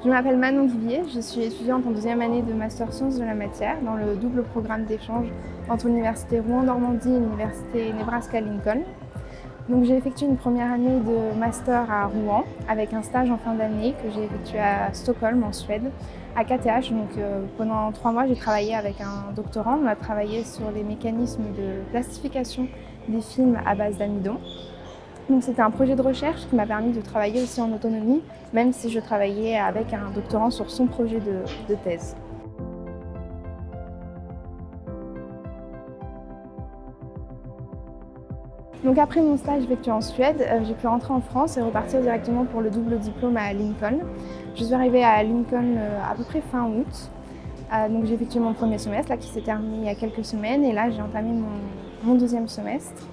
Je m'appelle Manon Guivier, je suis étudiante en deuxième année de Master Sciences de la matière dans le double programme d'échange entre l'Université Rouen-Normandie et l'Université Nebraska-Lincoln. Donc j'ai effectué une première année de master à Rouen avec un stage en fin d'année que j'ai effectué à Stockholm en Suède, à KTH. Donc pendant 3 mois j'ai travaillé avec un doctorant. On a travaillé sur les mécanismes de plastification des films à base d'amidon. Donc c'était un projet de recherche qui m'a permis de travailler aussi en autonomie, même si je travaillais avec un doctorant sur son projet de thèse. Donc après mon stage effectué en Suède, j'ai pu rentrer en France et repartir directement pour le double diplôme à Lincoln. Je suis arrivée à Lincoln à peu près fin août. Donc j'ai effectué mon premier semestre là, qui s'est terminé il y a quelques semaines et là j'ai entamé mon deuxième semestre.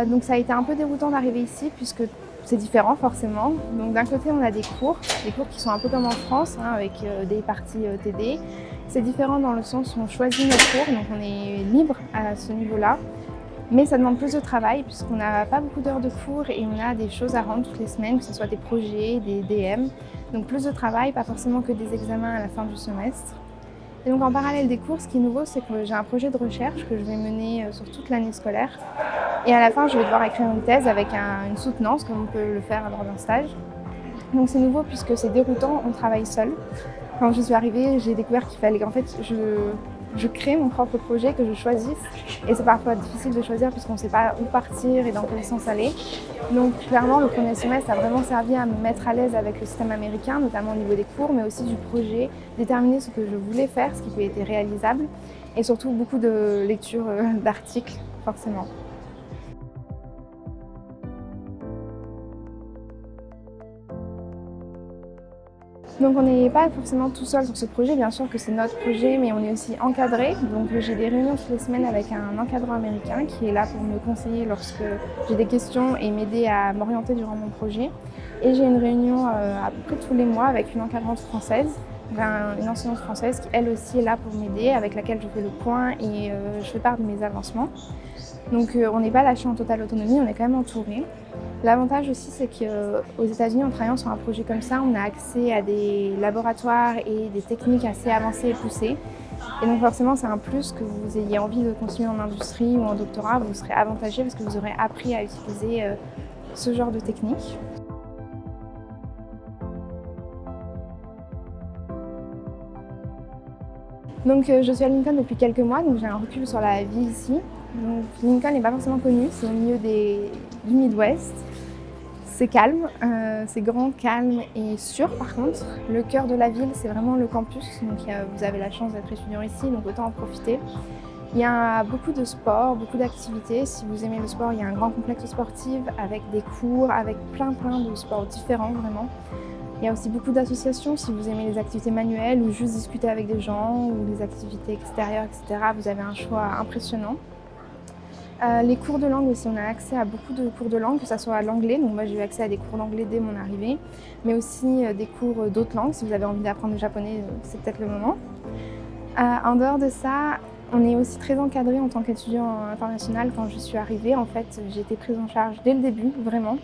Donc ça a été un peu déroutant d'arriver ici puisque c'est différent forcément. Donc d'un côté on a des cours qui sont un peu comme en France avec des parties TD. C'est différent dans le sens où on choisit nos cours, donc on est libre à ce niveau-là. Mais ça demande plus de travail puisqu'on n'a pas beaucoup d'heures de cours et on a des choses à rendre toutes les semaines, que ce soit des projets, des DM. Donc plus de travail, pas forcément que des examens à la fin du semestre. Et donc en parallèle des cours, ce qui est nouveau, c'est que j'ai un projet de recherche que je vais mener sur toute l'année scolaire. Et à la fin, je vais devoir écrire une thèse avec une soutenance, comme on peut le faire lors d'un stage. Donc c'est nouveau puisque c'est déroutant, on travaille seul. Quand je suis arrivée, j'ai découvert qu'il fallait qu'en fait, je crée mon propre projet, que je choisisse. Et c'est parfois difficile de choisir puisqu'on ne sait pas où partir et dans quel sens aller. Donc clairement, le premier semestre a vraiment servi à me mettre à l'aise avec le système américain, notamment au niveau des cours, mais aussi du projet, déterminer ce que je voulais faire, ce qui était réalisable, et surtout beaucoup de lecture d'articles, forcément. Donc on n'est pas forcément tout seul sur ce projet, bien sûr que c'est notre projet, mais on est aussi encadré. Donc j'ai des réunions toutes les semaines avec un encadrant américain qui est là pour me conseiller lorsque j'ai des questions et m'aider à m'orienter durant mon projet. Et j'ai une réunion à peu près tous les mois avec une encadrante française, une enseignante française qui elle aussi est là pour m'aider, avec laquelle je fais le point et je fais part de mes avancements. Donc on n'est pas lâché en totale autonomie, on est quand même entouré. L'avantage aussi, c'est qu'aux États-Unis, en travaillant sur un projet comme ça, on a accès à des laboratoires et des techniques assez avancées et poussées. Et donc forcément, c'est un plus que vous ayez envie de continuer en industrie ou en doctorat, vous serez avantagé parce que vous aurez appris à utiliser ce genre de techniques. Donc je suis à Lincoln depuis quelques mois, donc j'ai un recul sur la vie ici. Donc, Lincoln n'est pas forcément connu, c'est au milieu du Midwest. C'est calme, c'est grand, calme et sûr par contre. Le cœur de la ville, c'est vraiment le campus, donc vous avez la chance d'être étudiant ici, donc autant en profiter. Il y a beaucoup de sports, beaucoup d'activités. Si vous aimez le sport, il y a un grand complexe sportif avec des cours, avec plein de sports différents vraiment. Il y a aussi beaucoup d'associations, si vous aimez les activités manuelles ou juste discuter avec des gens ou les activités extérieures, etc. Vous avez un choix impressionnant. Les cours de langue aussi, on a accès à beaucoup de cours de langue, que ce soit à l'anglais, donc moi j'ai eu accès à des cours d'anglais dès mon arrivée, mais aussi des cours d'autres langues, si vous avez envie d'apprendre le japonais, c'est peut-être le moment. En dehors de ça, on est aussi très encadré en tant qu'étudiant international. Quand je suis arrivée, en fait, j'ai été prise en charge dès le début, vraiment.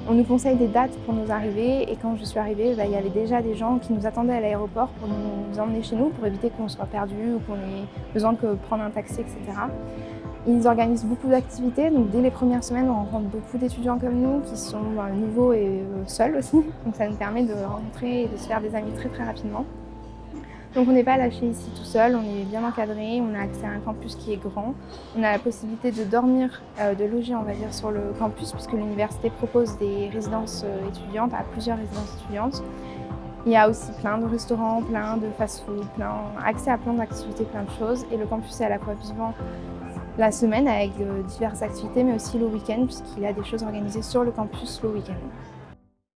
On nous conseille des dates pour nos arrivées et quand je suis arrivée, il y avait déjà des gens qui nous attendaient à l'aéroport pour nous emmener chez nous, pour éviter qu'on soit perdu ou qu'on ait besoin de prendre un taxi, etc. Ils organisent beaucoup d'activités, donc dès les premières semaines, on rencontre beaucoup d'étudiants comme nous qui sont nouveaux et seuls aussi. Donc ça nous permet de rencontrer et de se faire des amis très rapidement. Donc on n'est pas lâché ici tout seul, on est bien encadré, on a accès à un campus qui est grand. On a la possibilité de dormir, de loger on va dire sur le campus puisque l'université propose des résidences étudiantes, à plusieurs résidences étudiantes. Il y a aussi plein de restaurants, plein de fast-food, accès à plein d'activités, plein de choses. Et le campus est à la fois vivant la semaine avec diverses activités, mais aussi le week-end, puisqu'il y a des choses organisées sur le campus le week-end.